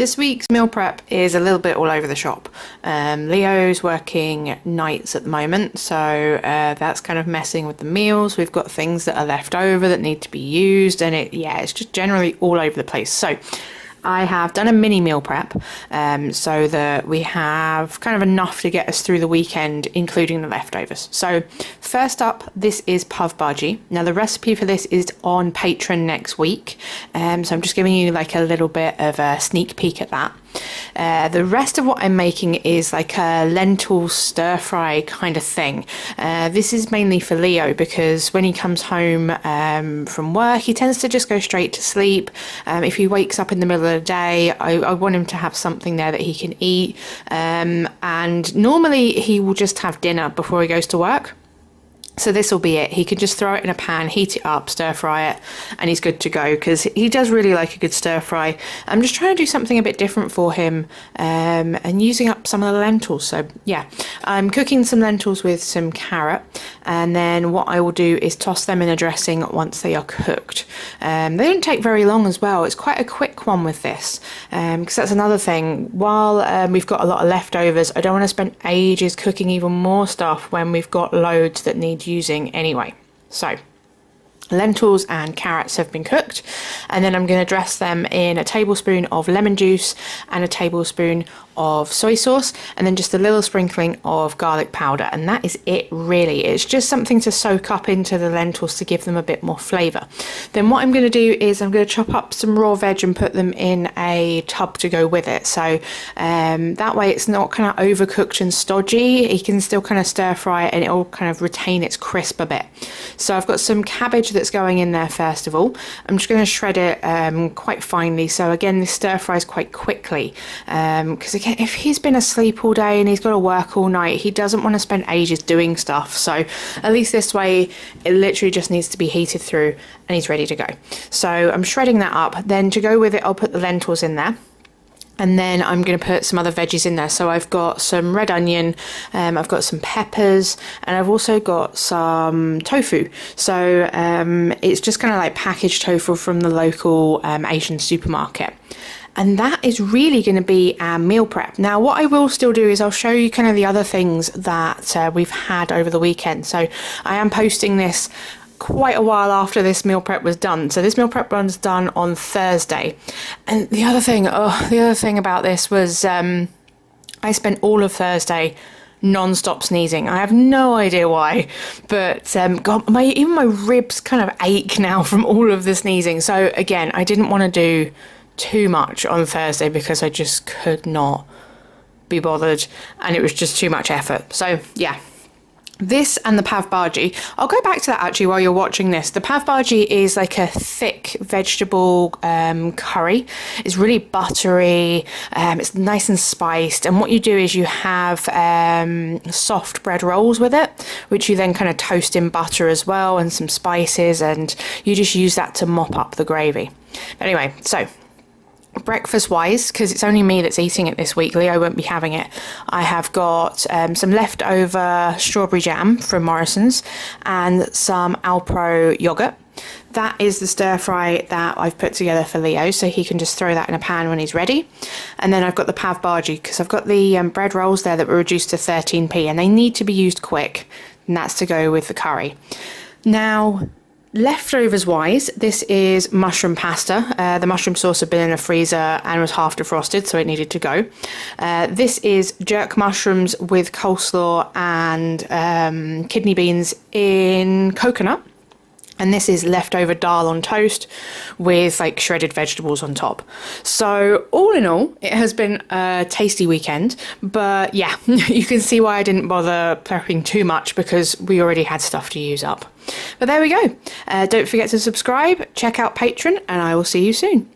This week's meal prep is a little bit all over the shop. Leo's working nights at the moment, so that's kind of messing with the meals. We've got things that are left over that need to be used, and it's just generally all over the place. So I have done a mini meal prep so that we have kind of enough to get us through the weekend, including the leftovers. So first up, this is pav bhaji. Now the recipe for this is on Patreon next week, so I'm just giving you like a little bit of a sneak peek at that. The rest of what I'm making is like a lentil stir fry kind of thing. This is mainly for Leo because when he comes home from work, he tends to just go straight to sleep. If he wakes up in the middle of the day, I want him to have something there that he can eat. And normally he will just have dinner before he goes to work. So this will be it. He can just throw it in a pan, heat it up, stir fry it, and he's good to go because he does really like a good stir fry. I'm just trying to do something a bit different for him and using up some of the lentils. So yeah, I'm cooking some lentils with some carrot, and then what I will do is toss them in a dressing once they are cooked. They don't take very long as well. It's quite a quick one with this because that's another thing. While we've got a lot of leftovers, I don't want to spend ages cooking even more stuff when we've got loads that need using anyway. So lentils and carrots have been cooked, and then I'm going to dress them in a tablespoon of lemon juice and a tablespoon of soy sauce, and then just a little sprinkling of garlic powder, and that is it really. It's just something to soak up into the lentils to give them a bit more flavour. Then what I'm going to do is I'm going to chop up some raw veg and put them in a tub to go with it, so that way it's not kind of overcooked and stodgy. You can still kind of stir fry it and it'll kind of retain its crisp a bit. So I've got some cabbage that's going in there first of all. I'm just going to shred it quite finely, so again this stir fries quite quickly because again, if he's been asleep all day and he's got to work all night, he doesn't want to spend ages doing stuff. So at least this way it literally just needs to be heated through and he's ready to go. So I'm shredding that up. Then to go with it, I'll put the lentils in there. And then I'm going to put some other veggies in there. So I've got some red onion, I've got some peppers, and I've also got some tofu. So it's just kind of like packaged tofu from the local Asian supermarket. And that is really going to be our meal prep. Now, what I will still do is I'll show you kind of the other things that we've had over the weekend. So I am posting this quite a while after this meal prep was done. So this meal prep run's done on Thursday. And the other thing about this was I spent all of Thursday non-stop sneezing. I have no idea why, but God, even my ribs kind of ache now from all of the sneezing. So again, I didn't want to do too much on Thursday because I just could not be bothered and it was just too much effort. So yeah, this and the pav bhaji. I'll go back to that actually while you're watching this. The pav bhaji is like a thick vegetable curry. It's really buttery. It's nice and spiced. And what you do is you have soft bread rolls with it, which you then kind of toast in butter as well and some spices, and you just use that to mop up the gravy. But anyway, so breakfast wise, because it's only me that's eating it this week, Leo won't be having it, I have got some leftover strawberry jam from Morrison's and some Alpro yogurt. That is the stir fry that I've put together for Leo, so he can just throw that in a pan when he's ready. And then I've got the pav bhaji because I've got the bread rolls there that were reduced to 13p and they need to be used quick, and that's to go with the curry. Now, leftovers wise, this is mushroom pasta. The mushroom sauce had been in a freezer and was half defrosted, so it needed to go. This is jerk mushrooms with coleslaw and kidney beans in coconut. And this is leftover dal on toast with like shredded vegetables on top. So all in all, it has been a tasty weekend. But yeah, you can see why I didn't bother prepping too much because we already had stuff to use up. But there we go. Don't forget to subscribe, check out Patreon, and I will see you soon.